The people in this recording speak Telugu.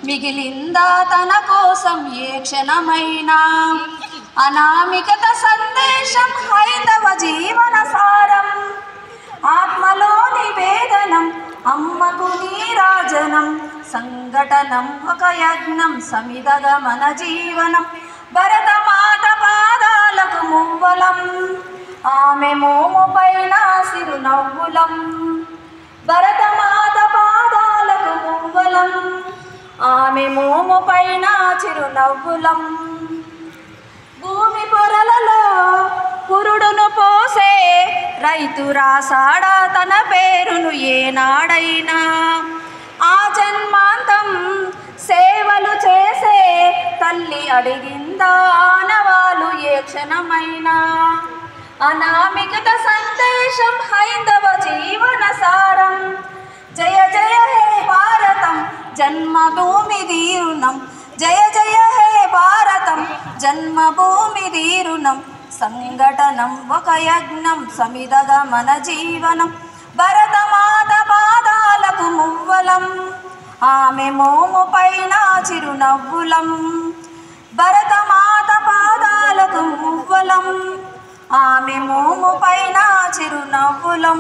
మిగిలిందా తన కోసం ఏ క్షణమైనా అనామికత సందేశం హైందవ జీవన సారం ఆత్మలోని వేదనం అమ్మకు నీరాజనం సంఘటనం ఒక యజ్ఞం సమిదగా మన జీవనం భరతమాత పాదాలకు మువ్వలం ఆమె మోము పైన సిరునవ్వులం భరతమాత పాదాలకు మువ్వలం ఆమె మోము పైన చిరునవ్వులం భూమి పొరలలో పురుడును పోసే రైతు రాసాడా తన పేరును ఏనాడైనా ఆ జన్మాంతం సేవలు చేసే తల్లి అడిగిందా ఆనవాలు ఏ క్షణమైనా అనామికత సందేశం హైందవ జీవన సారం జయ జయ హే భారతం జన్మభూమి దీరుణం జయ జయ హే భారతం జన్మభూమి దీరుణం సంఘటనం ఒక యజ్ఞం సమిదగా మన జీవనం భరతమాత పాదాలకు మువ్వలం ఆమె మోము పైన చిరునవ్వులం భరతమాత పాదాలకు మువ్వలం ఆమె మోము పైన చిరునవ్వులం